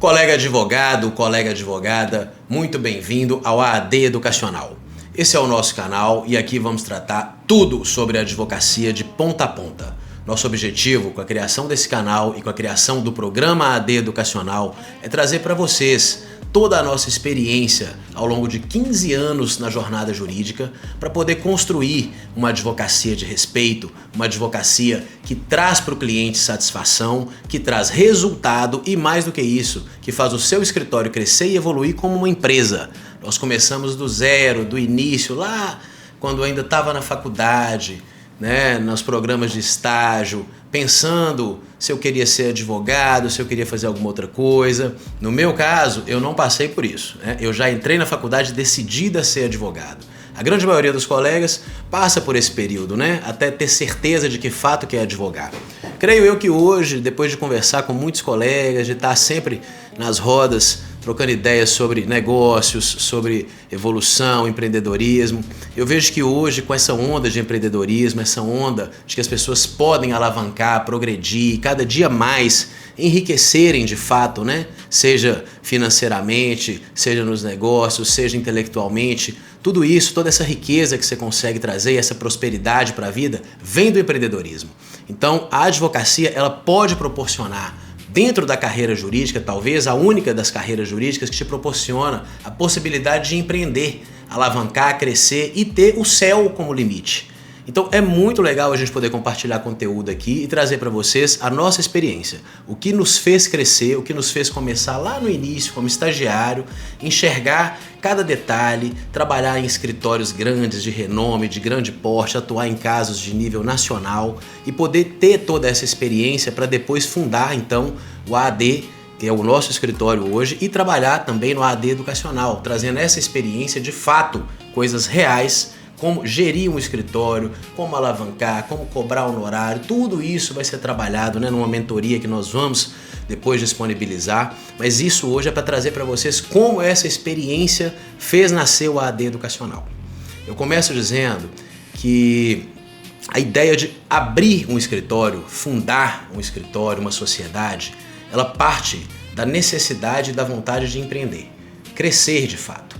Colega advogado, colega advogada, muito bem-vindo ao AAD Educacional. Esse é o nosso canal e aqui vamos tratar tudo sobre a advocacia de ponta a ponta. Nosso objetivo com a criação desse canal e com a criação do programa AAD Educacional é trazer para vocês toda a nossa experiência ao longo de 15 anos na jornada jurídica para poder construir uma advocacia de respeito, uma advocacia que traz para o cliente satisfação, que traz resultado e, mais do que isso, que faz o seu escritório crescer e evoluir como uma empresa. Nós começamos do zero, do início, lá quando ainda estava na faculdade, nos programas de estágio, pensando se eu queria ser advogado, se eu queria fazer alguma outra coisa. No meu caso, eu não passei por isso. Eu já entrei na faculdade decidida a ser advogado. A grande maioria dos colegas passa por esse período, até ter certeza de que fato quer advogar. Creio eu que hoje, depois de conversar com muitos colegas, de estar sempre nas rodas, trocando ideias sobre negócios, sobre evolução, empreendedorismo, eu vejo que hoje, com essa onda de empreendedorismo, essa onda de que as pessoas podem alavancar, progredir, cada dia mais enriquecerem de fato, seja financeiramente, seja nos negócios, seja intelectualmente, tudo isso, toda essa riqueza que você consegue trazer, essa prosperidade para a vida, vem do empreendedorismo. Então, a advocacia, ela pode proporcionar, dentro da carreira jurídica, talvez a única das carreiras jurídicas que te proporciona a possibilidade de empreender, alavancar, crescer e ter o céu como limite. Então é muito legal a gente poder compartilhar conteúdo aqui e trazer para vocês a nossa experiência, o que nos fez crescer, o que nos fez começar lá no início como estagiário, enxergar cada detalhe, trabalhar em escritórios grandes, de renome, de grande porte, atuar em casos de nível nacional e poder ter toda essa experiência para depois fundar então o AAD, que é o nosso escritório hoje, e trabalhar também no AAD Educacional, trazendo essa experiência de fato, coisas reais, como gerir um escritório, como alavancar, como cobrar honorário, tudo isso vai ser trabalhado numa mentoria que nós vamos depois disponibilizar, mas isso hoje é para trazer para vocês como essa experiência fez nascer o AAD Educacional. Eu começo dizendo que a ideia de abrir um escritório, fundar um escritório, uma sociedade, ela parte da necessidade e da vontade de empreender, crescer de fato.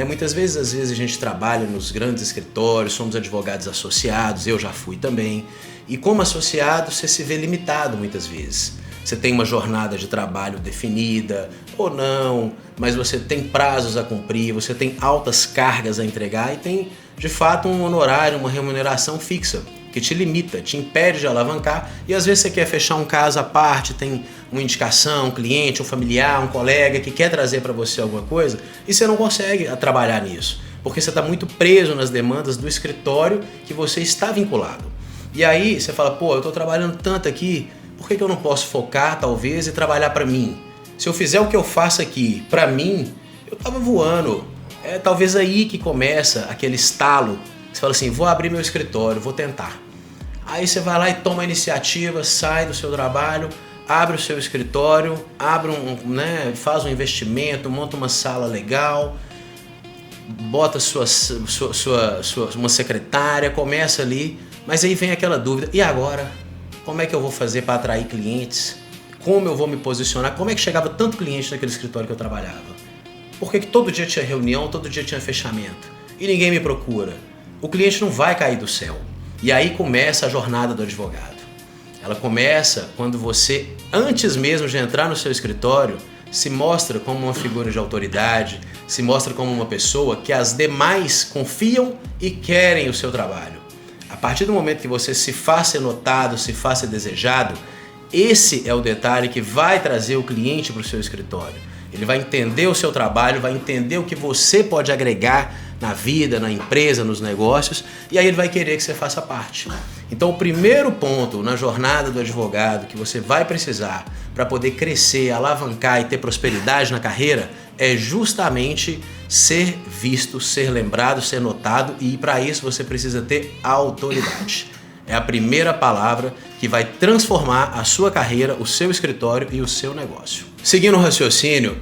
Muitas vezes, a gente trabalha nos grandes escritórios, somos advogados associados, eu já fui também, e como associado você se vê limitado muitas vezes. Você tem uma jornada de trabalho definida ou não, mas você tem prazos a cumprir, você tem altas cargas a entregar e tem de fato um honorário, uma remuneração fixa que te limita, te impede de alavancar e às vezes você quer fechar um caso à parte, tem uma indicação, um cliente, um familiar, um colega que quer trazer para você alguma coisa e você não consegue trabalhar nisso, porque você está muito preso nas demandas do escritório que você está vinculado. E aí você fala, eu estou trabalhando tanto aqui, por que eu não posso focar talvez e trabalhar para mim? Se eu fizer o que eu faço aqui para mim, eu estava voando. É talvez aí que começa aquele estalo, você fala assim, vou abrir meu escritório, vou tentar. Aí você vai lá e toma a iniciativa, sai do seu trabalho, abre o seu escritório, faz um investimento, monta uma sala legal, bota uma secretária, começa ali, mas aí vem aquela dúvida, e agora? Como é que eu vou fazer para atrair clientes? Como eu vou me posicionar? Como é que chegava tanto cliente naquele escritório que eu trabalhava? Por que todo dia tinha reunião, todo dia tinha fechamento? E ninguém me procura? O cliente não vai cair do céu. E aí começa a jornada do advogado. Ela começa quando você, antes mesmo de entrar no seu escritório, se mostra como uma figura de autoridade, se mostra como uma pessoa que as demais confiam e querem o seu trabalho. A partir do momento que você se faz ser notado, se faz ser desejado, esse é o detalhe que vai trazer o cliente para o seu escritório. Ele vai entender o seu trabalho, vai entender o que você pode agregar na vida, na empresa, nos negócios, e aí ele vai querer que você faça parte. Então o primeiro ponto na jornada do advogado que você vai precisar para poder crescer, alavancar e ter prosperidade na carreira é justamente ser visto, ser lembrado, ser notado, e para isso você precisa ter autoridade. É a primeira palavra que vai transformar a sua carreira, o seu escritório e o seu negócio. Seguindo o raciocínio,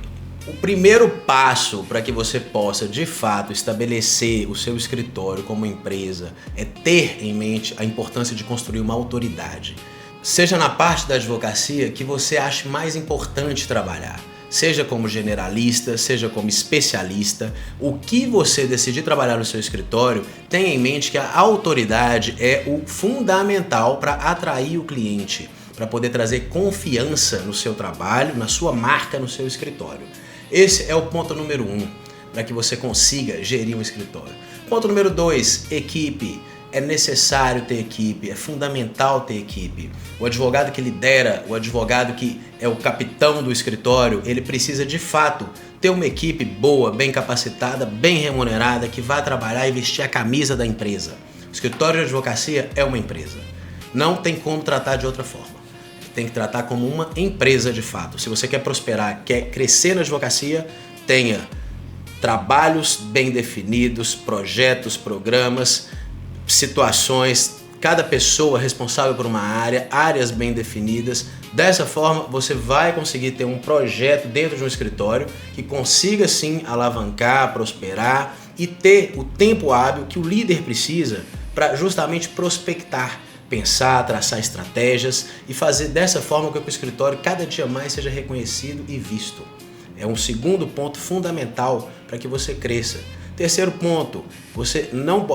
o primeiro passo para que você possa, de fato, estabelecer o seu escritório como empresa é ter em mente a importância de construir uma autoridade. Seja na parte da advocacia que você ache mais importante trabalhar. seja como generalista, seja como especialista, o que você decidir trabalhar no seu escritório, tenha em mente que a autoridade é o fundamental para atrair o cliente, para poder trazer confiança no seu trabalho, na sua marca, no seu escritório. Esse é o ponto número 1, para que você consiga gerir um escritório. Ponto número 2, equipe. É necessário ter equipe, é fundamental ter equipe. O advogado que lidera, o advogado que é o capitão do escritório, ele precisa de fato ter uma equipe boa, bem capacitada, bem remunerada, que vá trabalhar e vestir a camisa da empresa. O escritório de advocacia é uma empresa. Não tem como tratar de outra forma. Tem que tratar como uma empresa de fato. Se você quer prosperar, quer crescer na advocacia, tenha trabalhos bem definidos, projetos, programas, situações, cada pessoa responsável por uma área, áreas bem definidas. Dessa forma, você vai conseguir ter um projeto dentro de um escritório que consiga sim alavancar, prosperar e ter o tempo hábil que o líder precisa para justamente prospectar, pensar, traçar estratégias e fazer dessa forma com que o escritório cada dia mais seja reconhecido e visto. É um segundo ponto fundamental para que você cresça. Terceiro ponto, você não,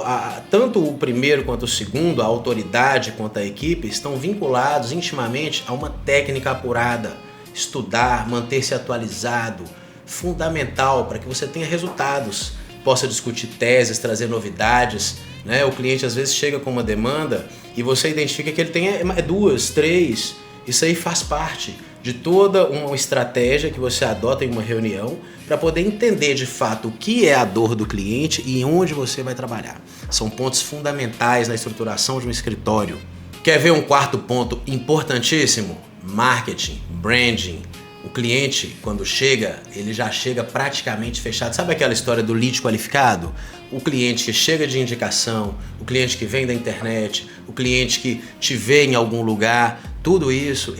tanto o primeiro quanto o segundo, a autoridade quanto a equipe, estão vinculados intimamente a uma técnica apurada. Estudar, manter-se atualizado, fundamental para que você tenha resultados, possa discutir teses, trazer novidades. Né? O cliente às vezes chega com uma demanda e você identifica que ele tem 2, 3, isso aí faz parte de toda uma estratégia que você adota em uma reunião para poder entender de fato o que é a dor do cliente e onde você vai trabalhar. São pontos fundamentais na estruturação de um escritório. Quer ver um quarto ponto importantíssimo? Marketing, branding. O cliente, quando chega, ele já chega praticamente fechado. Sabe aquela história do lead qualificado? O cliente que chega de indicação, o cliente que vem da internet, o cliente que te vê em algum lugar, tudo isso,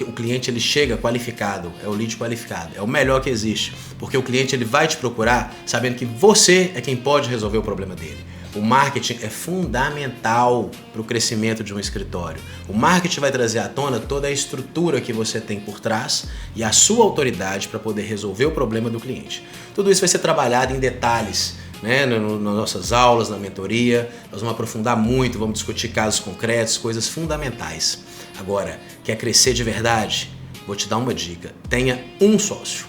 o cliente ele chega qualificado, é o lead qualificado, é o melhor que existe, porque o cliente ele vai te procurar sabendo que você é quem pode resolver o problema dele. O marketing é fundamental para o crescimento de um escritório. O marketing vai trazer à tona toda a estrutura que você tem por trás e a sua autoridade para poder resolver o problema do cliente. Tudo isso vai ser trabalhado em detalhes, né, nas nossas aulas, na mentoria. Nós vamos aprofundar muito, vamos discutir casos concretos, coisas fundamentais. Agora, quer crescer de verdade? Vou te dar uma dica. Tenha um sócio.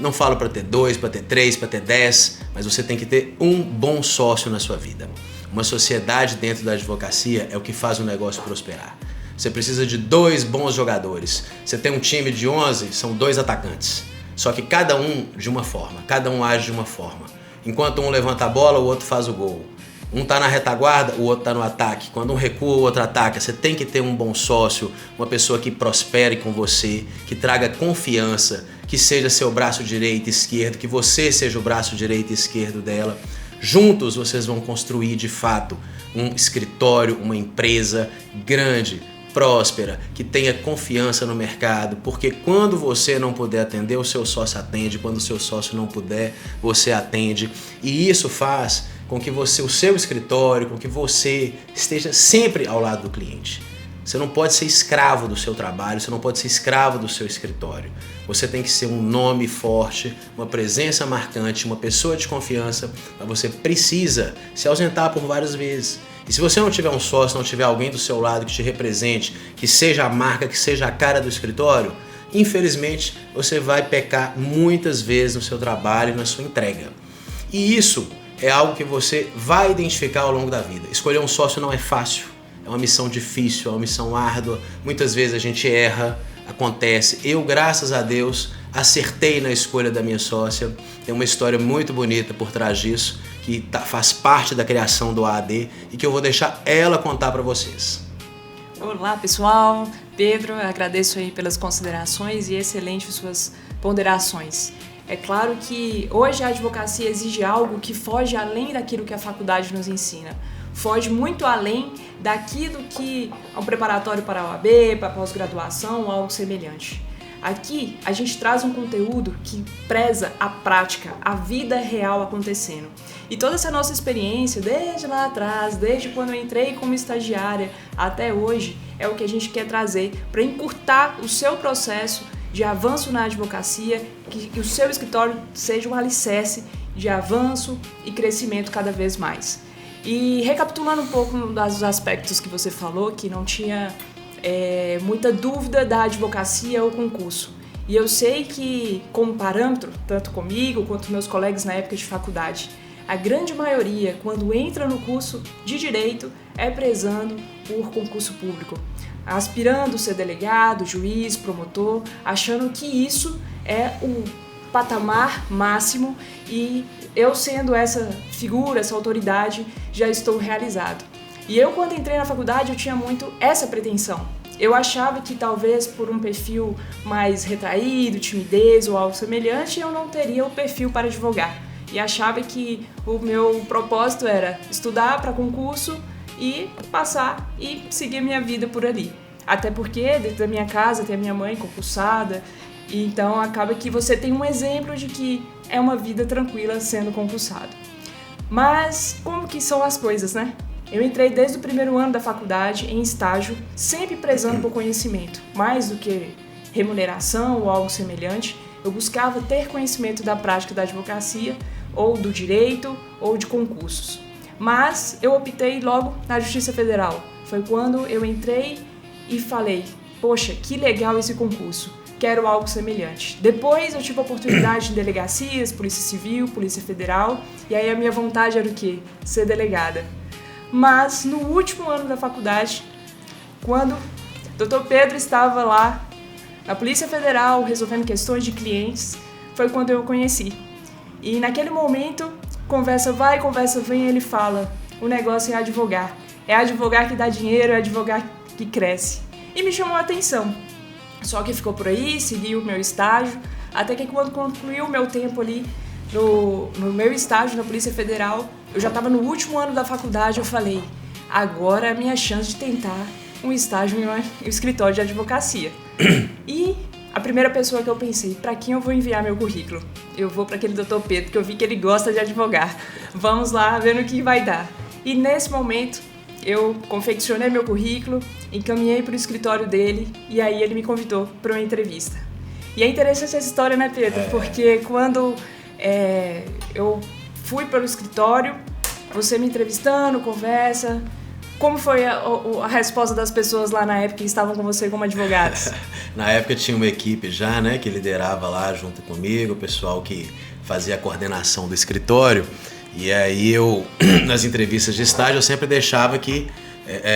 Não falo para ter 2, para ter 3, para ter 10, mas você tem que ter um bom sócio na sua vida. Uma sociedade dentro da advocacia é o que faz o negócio prosperar. Você precisa de 2 bons jogadores. Você tem um time de 11, são 2 atacantes. Só que cada um de uma forma, cada um age de uma forma. Enquanto um levanta a bola, o outro faz o gol. Um tá na retaguarda, o outro tá no ataque. Quando um recua, o outro ataca. Você tem que ter um bom sócio, uma pessoa que prospere com você, que traga confiança, que seja seu braço direito e esquerdo, que você seja o braço direito e esquerdo dela. Juntos vocês vão construir de fato um escritório, uma empresa grande, próspera, que tenha confiança no mercado, porque quando você não puder atender, o seu sócio atende, quando o seu sócio não puder, você atende, e isso faz com que o seu escritório, com que você esteja sempre ao lado do cliente. Você não pode ser escravo do seu trabalho, você não pode ser escravo do seu escritório. Você tem que ser um nome forte, uma presença marcante, uma pessoa de confiança, mas você precisa se ausentar por várias vezes. E se você não tiver um sócio, não tiver alguém do seu lado que te represente, que seja a marca, que seja a cara do escritório, infelizmente você vai pecar muitas vezes no seu trabalho e na sua entrega. E isso é algo que você vai identificar ao longo da vida. Escolher um sócio não é fácil, é uma missão difícil, é uma missão árdua. Muitas vezes a gente erra, acontece. Eu, graças a Deus, acertei na escolha da minha sócia. Tem uma história muito bonita por trás disso, que faz parte da criação do AAD e que eu vou deixar ela contar para vocês. Olá, pessoal. Pedro, agradeço aí pelas considerações e excelentes suas ponderações. É claro que hoje a advocacia exige algo que foge além daquilo que a faculdade nos ensina. Foge muito além daquilo que é um preparatório para a OAB, para a pós-graduação ou algo semelhante. Aqui a gente traz um conteúdo que preza a prática, a vida real acontecendo. E toda essa nossa experiência, desde lá atrás, desde quando eu entrei como estagiária até hoje, é o que a gente quer trazer para encurtar o seu processo de avanço na advocacia, que o seu escritório seja um alicerce de avanço e crescimento cada vez mais. E recapitulando um pouco dos aspectos que você falou, que não tinha muita dúvida da advocacia ou concurso. E eu sei que, como parâmetro, tanto comigo quanto meus colegas na época de faculdade, a grande maioria, quando entra no curso de Direito, é prezando por concurso público, aspirando a ser delegado, juiz, promotor, achando que isso é o patamar máximo e eu, sendo essa figura, essa autoridade, já estou realizado. E eu, quando entrei na faculdade, eu tinha muito essa pretensão. Eu achava que talvez por um perfil mais retraído, timidez ou algo semelhante, eu não teria o perfil para advogar. E achava que o meu propósito era estudar para concurso e passar e seguir minha vida por ali. Até porque dentro da minha casa tem a minha mãe concursada, e então acaba que você tem um exemplo de que é uma vida tranquila sendo concursado. Mas como que são as coisas, né? Eu entrei desde o primeiro ano da faculdade em estágio, sempre prezando por conhecimento, mais do que remuneração ou algo semelhante. Eu buscava ter conhecimento da prática da advocacia, ou do direito, ou de concursos. Mas eu optei logo na Justiça Federal. Foi quando eu entrei e falei, poxa, que legal esse concurso, quero algo semelhante. Depois eu tive a oportunidade em delegacias, Polícia Civil, Polícia Federal, e aí a minha vontade era o quê? Ser delegada. Mas no último ano da faculdade, quando o Dr. Pedro estava lá na Polícia Federal resolvendo questões de clientes, foi quando eu o conheci. E naquele momento, conversa vai, conversa vem, ele fala, o negócio é advogar que dá dinheiro, é advogar que cresce. E me chamou a atenção. Só que ficou por aí, segui o meu estágio, até que quando concluiu o meu tempo ali no meu estágio na Polícia Federal, eu já estava no último ano da faculdade, eu falei, agora é a minha chance de tentar um estágio em um escritório de advocacia. E a primeira pessoa que eu pensei, para quem eu vou enviar meu currículo? Eu vou para aquele Dr. Pedro, que eu vi que ele gosta de advogar. Vamos lá, ver no que vai dar. E nesse momento, eu confeccionei meu currículo, encaminhei para o escritório dele e aí ele me convidou para uma entrevista. E é interessante essa história, né, Pedro? Porque quando eu fui para o escritório, você me entrevistando, conversa. Como foi a resposta das pessoas lá na época que estavam com você como advogados? Na época tinha uma equipe já, né, que liderava lá junto comigo, o pessoal que fazia a coordenação do escritório. E aí eu, nas entrevistas de estágio, eu sempre deixava que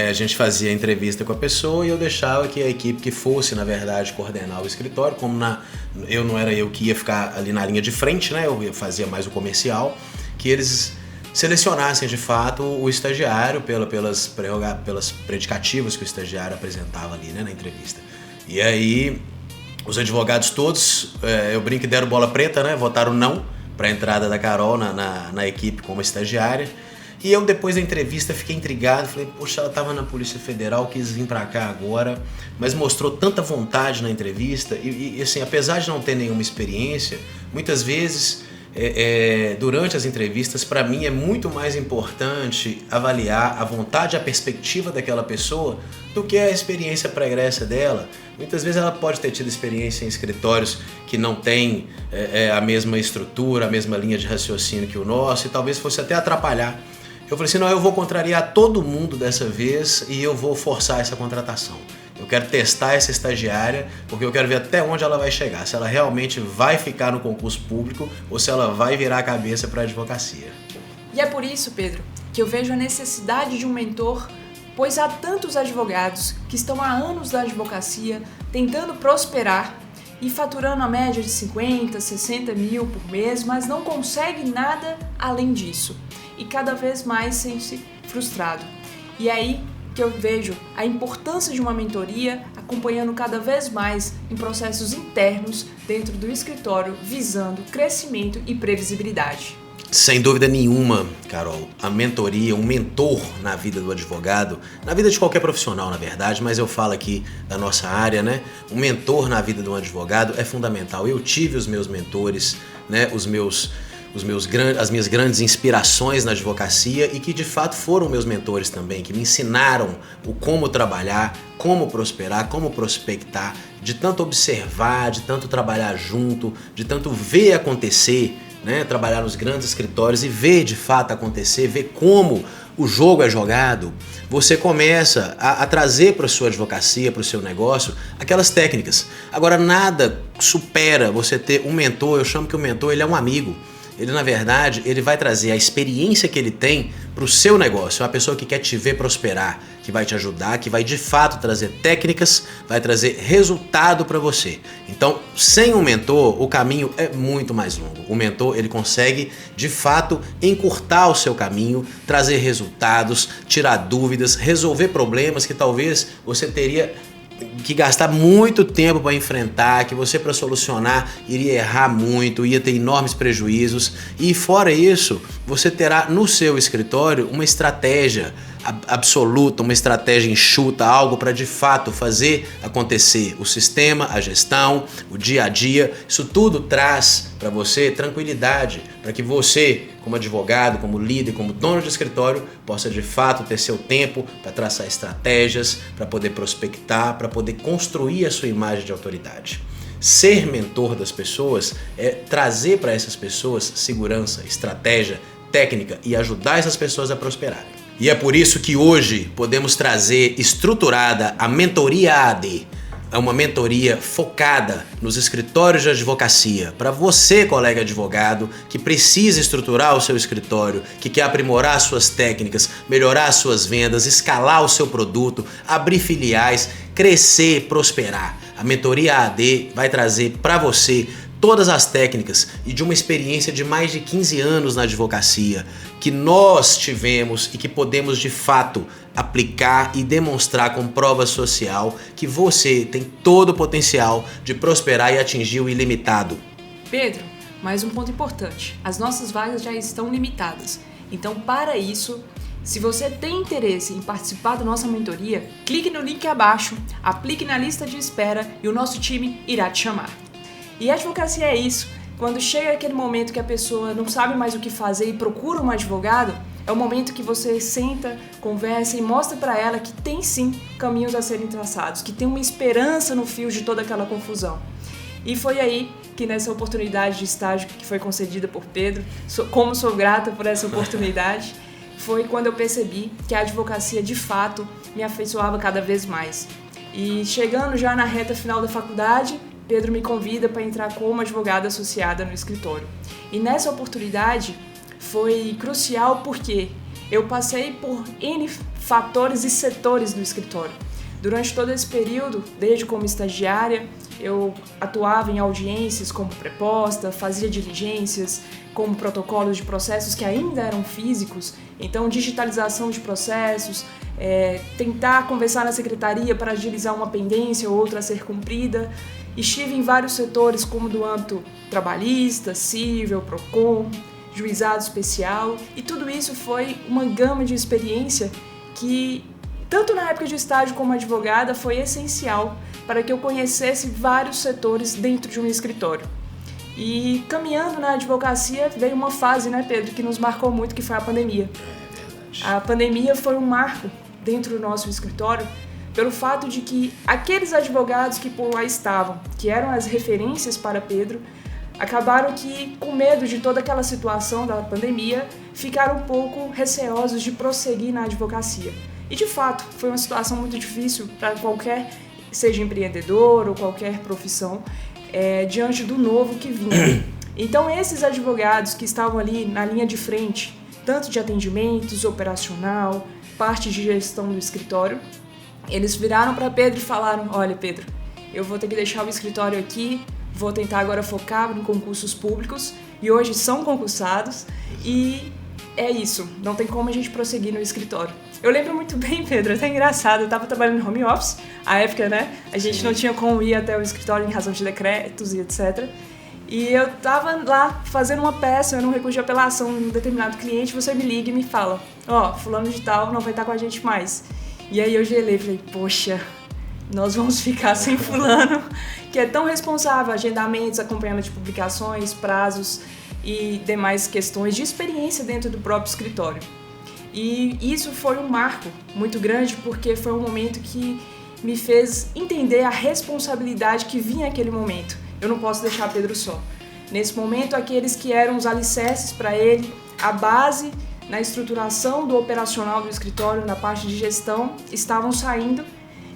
a gente fazia a entrevista com a pessoa e eu deixava que a equipe que fosse, na verdade, coordenar o escritório, como não era eu que ia ficar ali na linha de frente, né, eu fazia mais o comercial, que eles selecionassem de fato o estagiário pelas predicativas que o estagiário apresentava ali, né, na entrevista. E aí os advogados todos, eu brinco que deram bola preta, né, votaram não para a entrada da Carol na equipe como estagiária. E eu, depois da entrevista, fiquei intrigado, falei, poxa, ela estava na Polícia Federal, quis vir para cá agora, mas mostrou tanta vontade na entrevista e assim, apesar de não ter nenhuma experiência, muitas vezes durante as entrevistas, para mim é muito mais importante avaliar a vontade e a perspectiva daquela pessoa do que a experiência pregressa dela. Muitas vezes ela pode ter tido experiência em escritórios que não têm a mesma estrutura, a mesma linha de raciocínio que o nosso e talvez fosse até atrapalhar. Eu falei assim, não, eu vou contrariar todo mundo dessa vez e eu vou forçar essa contratação. Eu quero testar essa estagiária porque eu quero ver até onde ela vai chegar, se ela realmente vai ficar no concurso público ou se ela vai virar a cabeça para a advocacia. E é por isso, Pedro, que eu vejo a necessidade de um mentor, pois há tantos advogados que estão há anos na advocacia tentando prosperar e faturando a média de 50, 60 mil por mês, mas não conseguem nada além disso. E cada vez mais sente-se frustrado. E aí que eu vejo a importância de uma mentoria acompanhando cada vez mais em processos internos dentro do escritório, visando crescimento e previsibilidade. Sem dúvida nenhuma, Carol, a mentoria, um mentor na vida do advogado, na vida de qualquer profissional, na verdade, mas eu falo aqui da nossa área, né? Um mentor na vida de um advogado é fundamental. Eu tive os meus mentores, né? Os as minhas grandes inspirações na advocacia e que de fato foram meus mentores também, que me ensinaram o como trabalhar, como prosperar, como prospectar, de tanto observar, de tanto trabalhar junto, de tanto ver acontecer, né? Trabalhar nos grandes escritórios e ver de fato acontecer, ver como o jogo é jogado. Você começa a trazer para a sua advocacia, para o seu negócio, aquelas técnicas. Agora, nada supera você ter um mentor. Eu chamo que o mentor ele é um amigo. Ele, na verdade, ele vai trazer a experiência que ele tem para o seu negócio. É uma pessoa que quer te ver prosperar, que vai te ajudar, que vai de fato trazer técnicas, vai trazer resultado para você. Então, sem um mentor, o caminho é muito mais longo. O mentor, ele consegue, de fato, encurtar o seu caminho, trazer resultados, tirar dúvidas, resolver problemas que talvez você teria que gastar muito tempo para enfrentar, que você para solucionar iria errar muito, ia ter enormes prejuízos. E fora isso, você terá no seu escritório uma estratégia absoluta, uma estratégia enxuta, algo para de fato fazer acontecer o sistema, a gestão, o dia a dia. Isso tudo traz para você tranquilidade, para que você, como advogado, como líder, como dono de escritório, possa de fato ter seu tempo para traçar estratégias, para poder prospectar, para poder construir a sua imagem de autoridade. Ser mentor das pessoas é trazer para essas pessoas segurança, estratégia, técnica e ajudar essas pessoas a prosperarem. E é por isso que hoje podemos trazer estruturada a mentoria AD. É uma mentoria focada nos escritórios de advocacia. Para você, colega advogado, que precisa estruturar o seu escritório, que quer aprimorar suas técnicas, melhorar suas vendas, escalar o seu produto, abrir filiais, crescer, prosperar. A mentoria AD vai trazer para você todas as técnicas e de uma experiência de mais de 15 anos na advocacia que nós tivemos e que podemos de fato aplicar e demonstrar com prova social que você tem todo o potencial de prosperar e atingir o ilimitado. Pedro, mais um ponto importante. As nossas vagas já estão limitadas. Então, para isso, se você tem interesse em participar da nossa mentoria, clique no link abaixo, aplique na lista de espera e o nosso time irá te chamar. E a advocacia é isso. Quando chega aquele momento que a pessoa não sabe mais o que fazer e procura um advogado, é o momento que você senta, conversa e mostra para ela que tem sim caminhos a serem traçados, que tem uma esperança no fio de toda aquela confusão. E foi aí que nessa oportunidade de estágio que foi concedida por Pedro, como sou grata por essa oportunidade, foi quando eu percebi que a advocacia de fato me afeiçoava cada vez mais. E chegando já na reta final da faculdade, Pedro me convida para entrar como advogada associada no escritório. E nessa oportunidade foi crucial porque eu passei por N fatores e setores do escritório. Durante todo esse período, desde como estagiária, eu atuava em audiências como preposta, fazia diligências, como protocolos de processos que ainda eram físicos, então digitalização de processos, tentar conversar na secretaria para agilizar uma pendência ou outra a ser cumprida. Estive em vários setores como do âmbito trabalhista, civil, PROCON, juizado especial, e tudo isso foi uma gama de experiência que, tanto na época de estágio como advogada, foi essencial para que eu conhecesse vários setores dentro de um escritório. E caminhando na advocacia veio uma fase, né, Pedro, que nos marcou muito, que foi a pandemia. A pandemia foi um marco dentro do nosso escritório pelo fato de que aqueles advogados que por lá estavam, que eram as referências para Pedro, acabaram que, com medo de toda aquela situação da pandemia, ficaram um pouco receosos de prosseguir na advocacia. E, de fato, foi uma situação muito difícil para qualquer, seja empreendedor ou qualquer profissão, diante do novo que vinha. Então, esses advogados que estavam ali na linha de frente, tanto de atendimentos, operacional, parte de gestão do escritório, eles viraram para Pedro e falaram: olha, Pedro, eu vou ter que deixar o escritório aqui, vou tentar agora focar em concursos públicos, e hoje são concursados, e é isso, não tem como a gente prosseguir no escritório. Eu lembro muito bem, Pedro, até engraçado, eu estava trabalhando no home office, à época, né, a gente não tinha como ir até o escritório em razão de decretos e etc. E eu estava lá fazendo uma peça, num recurso de apelação em um determinado cliente, você me liga e me fala: ó, fulano de tal não vai estar com a gente mais. E aí eu gelei e falei: poxa, nós vamos ficar sem fulano, que é tão responsável, agendamentos, acompanhamento de publicações, prazos. e demais questões de experiência dentro do próprio escritório. E isso foi um marco muito grande, porque foi um momento que me fez entender a responsabilidade que vinha naquele momento. Eu não posso deixar Pedro só. Nesse momento, aqueles que eram os alicerces para ele, a base na estruturação do operacional do escritório, na parte de gestão, estavam saindo,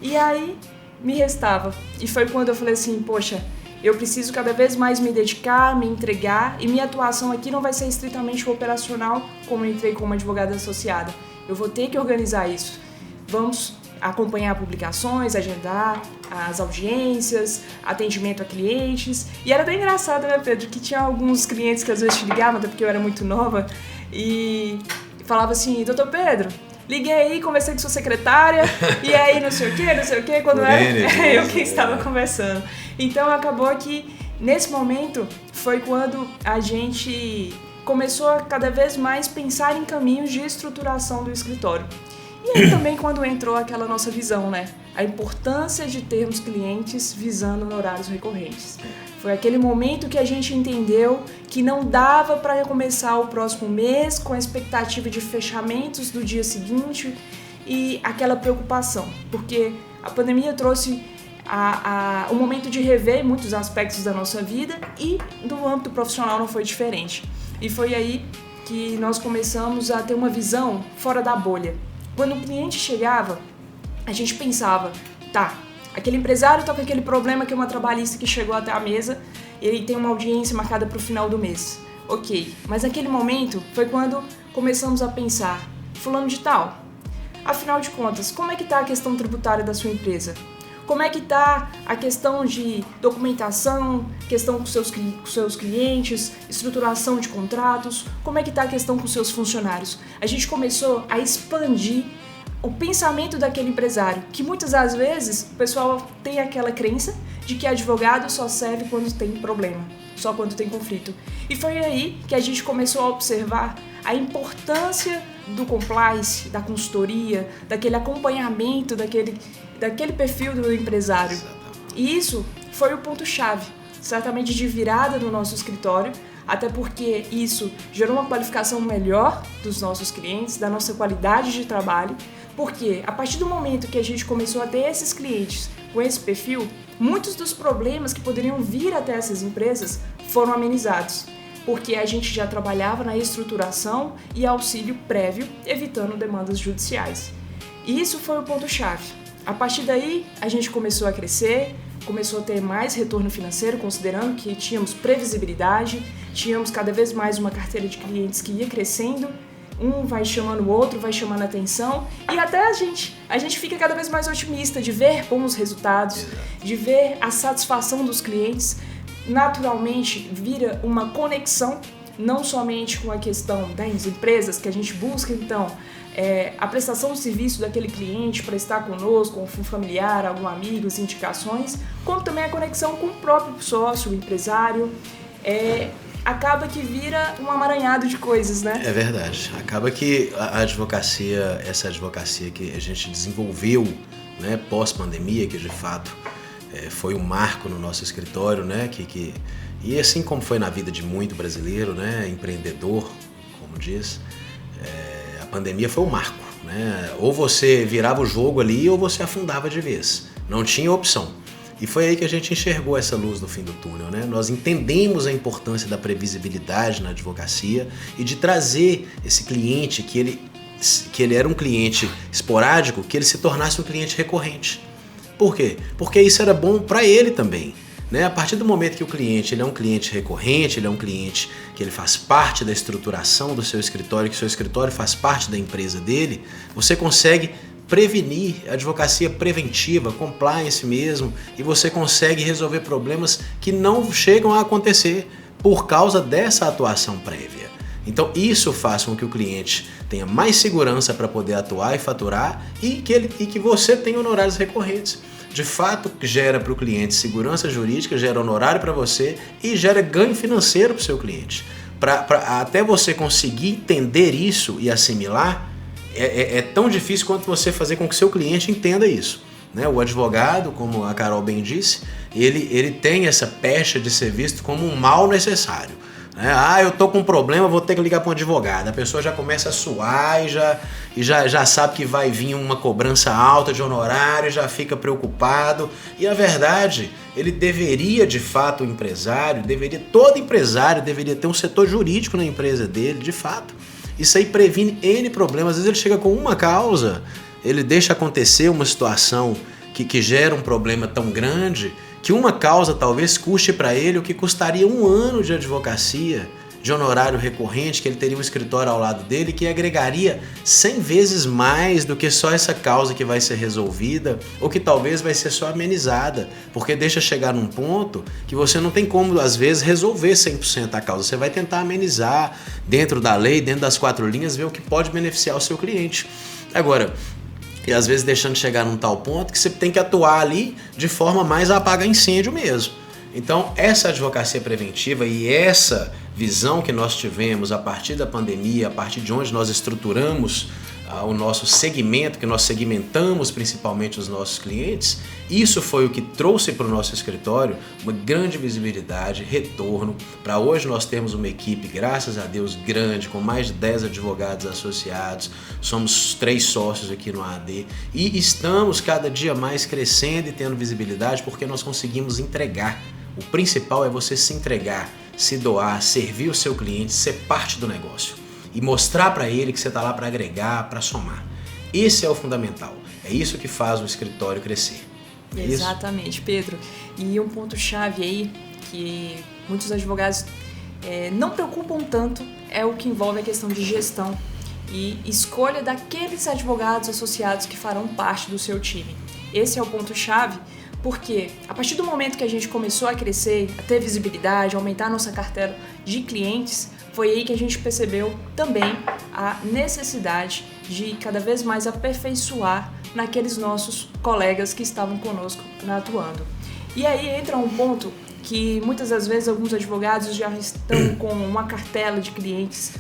e aí me restava. E foi quando eu falei assim, poxa, eu preciso cada vez mais me dedicar, me entregar, e minha atuação aqui não vai ser estritamente operacional, como eu entrei como advogada associada. Eu vou ter que organizar isso. Vamos acompanhar publicações, agendar as audiências, atendimento a clientes. E era bem engraçado, né, Pedro, que tinha alguns clientes que às vezes te ligavam, até porque eu era muito nova, e falava assim, doutor Pedro, liguei aí, conversei com sua secretária, e aí não sei o quê, quando era eu que estava conversando. Então acabou que, nesse momento, foi quando a gente começou a cada vez mais pensar em caminhos de estruturação do escritório. E aí também quando entrou aquela nossa visão, né? A importância de termos clientes visando horários recorrentes. Foi aquele momento que a gente entendeu que não dava para começar o próximo mês com a expectativa de fechamentos do dia seguinte e aquela preocupação, porque a pandemia trouxe o momento de rever muitos aspectos da nossa vida e no âmbito profissional não foi diferente. E foi aí que nós começamos a ter uma visão fora da bolha. Quando o cliente chegava, a gente pensava, tá, aquele empresário está com aquele problema que é uma trabalhista que chegou até a mesa e ele tem uma audiência marcada para o final do mês. Ok, mas naquele momento foi quando começamos a pensar, fulano de tal, afinal de contas, como é que está a questão tributária da sua empresa? Como é que está a questão de documentação, questão com seus clientes, estruturação de contratos, como é que está a questão com seus funcionários? A gente começou a expandir o pensamento daquele empresário, que muitas das vezes o pessoal tem aquela crença de que advogado só serve quando tem problema, só quando tem conflito. E foi aí que a gente começou a observar a importância do compliance, da consultoria, daquele acompanhamento, daquele perfil do empresário. E isso foi o ponto-chave, certamente de virada no nosso escritório, até porque isso gerou uma qualificação melhor dos nossos clientes, da nossa qualidade de trabalho, porque a partir do momento que a gente começou a ter esses clientes com esse perfil, muitos dos problemas que poderiam vir até essas empresas foram amenizados, porque a gente já trabalhava na estruturação e auxílio prévio, evitando demandas judiciais. E isso foi o ponto-chave. A partir daí, a gente começou a crescer, começou a ter mais retorno financeiro, considerando que tínhamos previsibilidade, tínhamos cada vez mais uma carteira de clientes que ia crescendo, um vai chamando o outro, vai chamando a atenção, e até a gente fica cada vez mais otimista de ver bons resultados, de ver a satisfação dos clientes. Naturalmente, vira uma conexão, não somente com a questão das empresas, que a gente busca, então, a prestação de serviço daquele cliente para estar conosco, com um familiar, algum amigo, as indicações, como também a conexão com o próprio sócio, o empresário. Acaba que vira um amaranhado de coisas, né? É verdade. Acaba que essa advocacia que a gente desenvolveu, né, pós-pandemia, que de fato foi um marco no nosso escritório, né, e assim como foi na vida de muito brasileiro, né, empreendedor, como diz, a pandemia foi um marco, né? Ou você virava o jogo ali ou você afundava de vez. Não tinha opção. E foi aí que a gente enxergou essa luz no fim do túnel, né? Nós entendemos a importância da previsibilidade na advocacia e de trazer esse cliente, que ele era um cliente esporádico, que ele se tornasse um cliente recorrente. Por quê? Porque isso era bom para ele também, né? A partir do momento que o cliente ele é um cliente recorrente, ele é um cliente que ele faz parte da estruturação do seu escritório, que o seu escritório faz parte da empresa dele, você consegue prevenir, advocacia preventiva, compliance mesmo, e você consegue resolver problemas que não chegam a acontecer por causa dessa atuação prévia. Então isso faz com que o cliente tenha mais segurança para poder atuar e faturar e que você tenha honorários recorrentes. De fato, gera para o cliente segurança jurídica, gera honorário para você e gera ganho financeiro para o seu cliente. Até você conseguir entender isso e assimilar, é tão difícil quanto você fazer com que seu cliente entenda isso, né? O advogado, como a Carol bem disse, ele tem essa pecha de ser visto como um mal necessário. Eu tô com um problema, vou ter que ligar para um advogado. A pessoa já começa a suar e já sabe que vai vir uma cobrança alta de honorário, já fica preocupado. E a verdade, ele deveria, de fato, todo empresário deveria ter um setor jurídico na empresa dele, de fato. Isso aí previne N problemas. Às vezes ele chega com uma causa, ele deixa acontecer uma situação que gera um problema tão grande que uma causa talvez custe para ele o que custaria 1 ano de advocacia, de honorário recorrente, que ele teria um escritório ao lado dele, que agregaria 100 vezes mais do que só essa causa que vai ser resolvida, ou que talvez vai ser só amenizada, porque deixa chegar num ponto que você não tem como, às vezes, resolver 100% a causa. Você vai tentar amenizar dentro da lei, dentro das 4 linhas, ver o que pode beneficiar o seu cliente. Agora, e às vezes deixando chegar num tal ponto que você tem que atuar ali de forma mais a apagar incêndio mesmo. Então, essa advocacia preventiva e essa visão que nós tivemos a partir da pandemia, a partir de onde nós estruturamos o nosso segmento, que nós segmentamos principalmente os nossos clientes, isso foi o que trouxe para o nosso escritório uma grande visibilidade, retorno, para hoje nós termos uma equipe, graças a Deus, grande, com mais de 10 advogados associados, somos 3 sócios aqui no AD e estamos cada dia mais crescendo e tendo visibilidade porque nós conseguimos entregar. O principal é você se entregar, se doar, servir o seu cliente, ser parte do negócio e mostrar para ele que você está lá para agregar, para somar. Esse é o fundamental. É isso que faz o escritório crescer. É Exatamente, isso? Pedro. E um ponto-chave aí que muitos advogados não preocupam tanto é o que envolve a questão de gestão e escolha daqueles advogados associados que farão parte do seu time. Esse é o ponto-chave. Porque a partir do momento que a gente começou a crescer, a ter visibilidade, a aumentar a nossa carteira de clientes, foi aí que a gente percebeu também a necessidade de cada vez mais aperfeiçoar naqueles nossos colegas que estavam conosco atuando. E aí entra um ponto que muitas das vezes alguns advogados já estão com uma cartela de clientes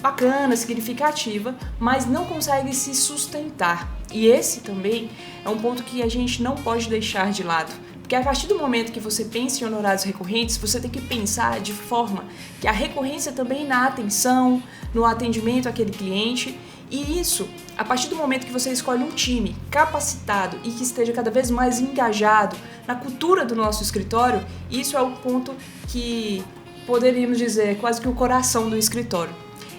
bacana, significativa, mas não conseguem se sustentar. E esse também é um ponto que a gente não pode deixar de lado. Porque a partir do momento que você pensa em honorários recorrentes, você tem que pensar de forma que a recorrência também na atenção, no atendimento àquele cliente. E isso, a partir do momento que você escolhe um time capacitado e que esteja cada vez mais engajado na cultura do nosso escritório, isso é o ponto que poderíamos dizer quase que o coração do escritório.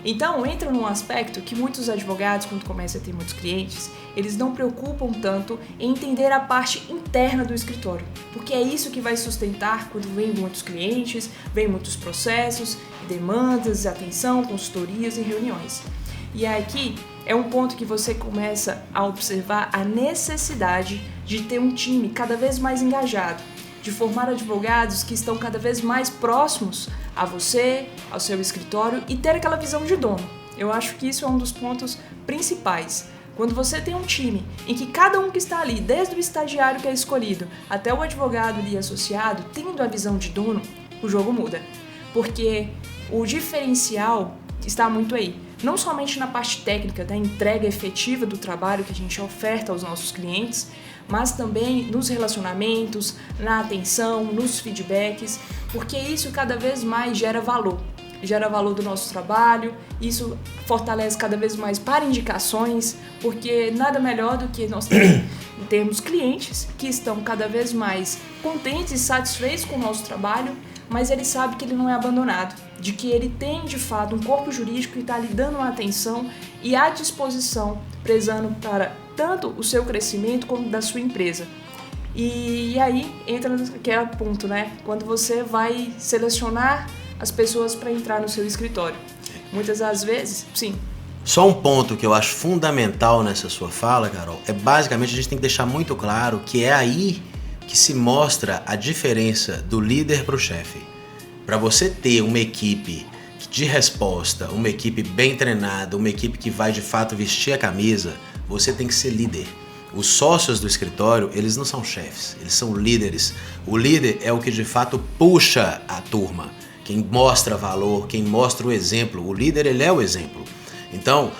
Então, entra num aspecto que muitos advogados, quando começam a ter muitos clientes, eles não preocupam tanto em entender a parte interna do escritório, porque é isso que vai sustentar quando vem muitos clientes, vem muitos processos, demandas, atenção, consultorias e reuniões. E aqui é um ponto que você começa a observar a necessidade de ter um time cada vez mais engajado, de formar advogados que estão cada vez mais próximos a você, ao seu escritório e ter aquela visão de dono. Eu acho que isso é um dos pontos principais. Quando você tem um time em que cada um que está ali, desde o estagiário que é escolhido até o advogado ali associado, tendo a visão de dono, o jogo muda. Porque o diferencial está muito aí. Não somente na parte técnica da entrega efetiva do trabalho que a gente oferta aos nossos clientes, mas também nos relacionamentos, na atenção, nos feedbacks, porque isso cada vez mais gera valor do nosso trabalho, isso fortalece cada vez mais para indicações, porque nada melhor do que nós termos clientes que estão cada vez mais contentes e satisfeitos com o nosso trabalho, mas ele sabe que ele não é abandonado, de que ele tem de fato um corpo jurídico que está lhe dando uma atenção e à disposição, prezando para tanto o seu crescimento como da sua empresa. E aí entra naquele ponto, né? Quando você vai selecionar as pessoas para entrar no seu escritório. Muitas das vezes, sim. Só um ponto que eu acho fundamental nessa sua fala, Carol, é basicamente a gente tem que deixar muito claro que é aí que se mostra a diferença do líder para o chefe. Para você ter uma equipe de resposta, uma equipe bem treinada, uma equipe que vai de fato vestir a camisa, você tem que ser líder. Os sócios do escritório, eles não são chefes, eles são líderes. O líder é o que de fato puxa a turma, quem mostra valor, quem mostra o exemplo. O líder, ele é o exemplo. Então,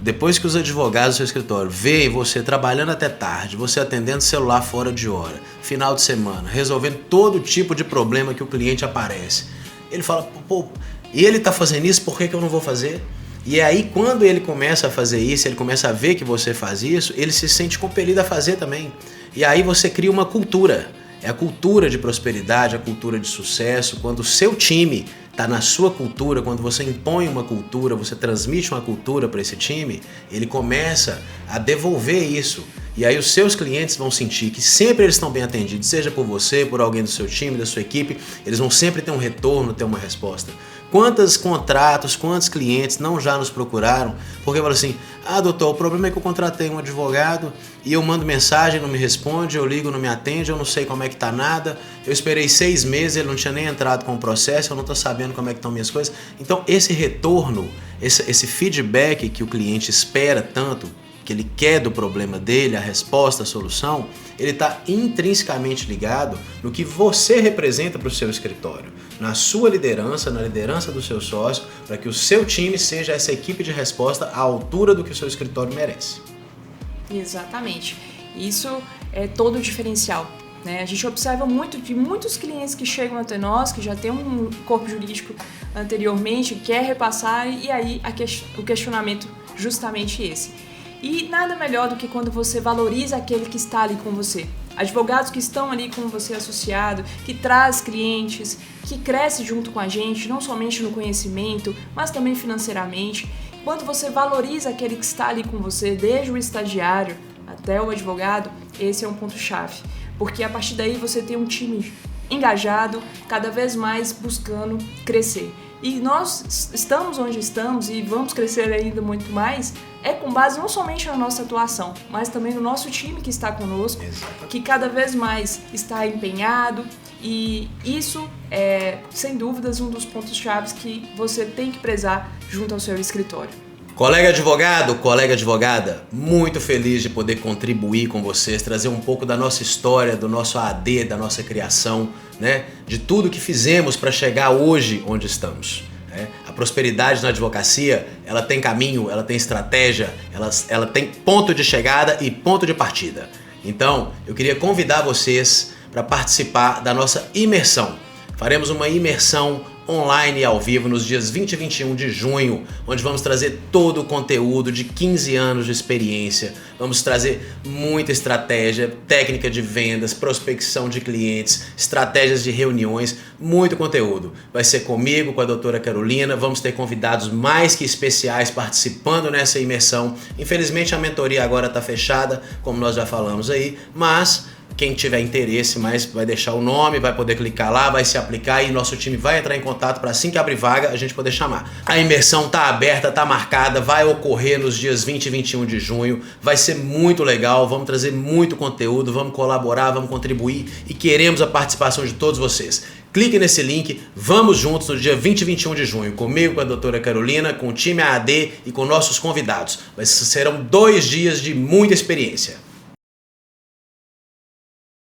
depois que os advogados do seu escritório veem você trabalhando até tarde, você atendendo celular fora de hora, final de semana, resolvendo todo tipo de problema que o cliente aparece, ele fala, pô, E ele está fazendo isso, por que eu não vou fazer? E aí, quando ele começa a fazer isso, ele começa a ver que você faz isso, ele se sente compelido a fazer também. E aí você cria uma cultura. É a cultura de prosperidade, a cultura de sucesso. Quando o seu time está na sua cultura, quando você impõe uma cultura, você transmite uma cultura para esse time, ele começa a devolver isso. E aí os seus clientes vão sentir que sempre eles estão bem atendidos, seja por você, por alguém do seu time, da sua equipe, eles vão sempre ter um retorno, ter uma resposta. Quantos contratos, quantos clientes não já nos procuraram porque falam assim, doutor, o problema é que eu contratei um advogado e eu mando mensagem, não me responde, eu ligo, não me atende, eu não sei como é que tá nada, eu esperei 6 meses, ele não tinha nem entrado com o processo, eu não tô sabendo como é que estão minhas coisas. Então esse retorno, esse feedback que o cliente espera tanto, que ele quer do problema dele, a resposta, a solução, ele está intrinsecamente ligado no que você representa para o seu escritório, na sua liderança, na liderança do seu sócio, para que o seu time seja essa equipe de resposta à altura do que o seu escritório merece. Exatamente. Isso é todo o diferencial. Né? A gente observa muito de muitos clientes que chegam até nós, que já tem um corpo jurídico anteriormente, quer repassar, e aí o questionamento justamente esse. E nada melhor do que quando você valoriza aquele que está ali com você. Advogados que estão ali com você associado, que traz clientes, que cresce junto com a gente, não somente no conhecimento, mas também financeiramente. Quando você valoriza aquele que está ali com você, desde o estagiário até o advogado, esse é um ponto-chave. Porque a partir daí você tem um time engajado, cada vez mais buscando crescer. E nós estamos onde estamos e vamos crescer ainda muito mais, com base não somente na nossa atuação, mas também no nosso time que está conosco, que cada vez mais está empenhado, e isso é, sem dúvidas, um dos pontos chaves que você tem que prezar junto ao seu escritório. Colega advogado, colega advogada, muito feliz de poder contribuir com vocês, trazer um pouco da nossa história, do nosso AD, da nossa criação, né? De tudo que fizemos para chegar hoje onde estamos. Né? A prosperidade na advocacia, ela tem caminho, ela tem estratégia, ela tem ponto de chegada e ponto de partida. Então, eu queria convidar vocês para participar da nossa imersão. Faremos uma imersão online e ao vivo nos dias 20 e 21 de junho, onde vamos trazer todo o conteúdo de 15 anos de experiência, vamos trazer muita estratégia, técnica de vendas, prospecção de clientes, estratégias de reuniões, muito conteúdo. Vai ser comigo, com a doutora Carolina, vamos ter convidados mais que especiais participando nessa imersão. Infelizmente a mentoria agora está fechada, como nós já falamos aí, mas quem tiver interesse, mais vai deixar o nome, vai poder clicar lá, vai se aplicar e nosso time vai entrar em contato para assim que abrir vaga a gente poder chamar. A imersão tá aberta, tá marcada, vai ocorrer nos dias 20 e 21 de junho, vai ser muito legal, vamos trazer muito conteúdo, vamos colaborar, vamos contribuir e queremos a participação de todos vocês. Clique nesse link, vamos juntos no dia 20 e 21 de junho, comigo, com a doutora Carolina, com o time AD e com nossos convidados. Serão 2 dias de muita experiência.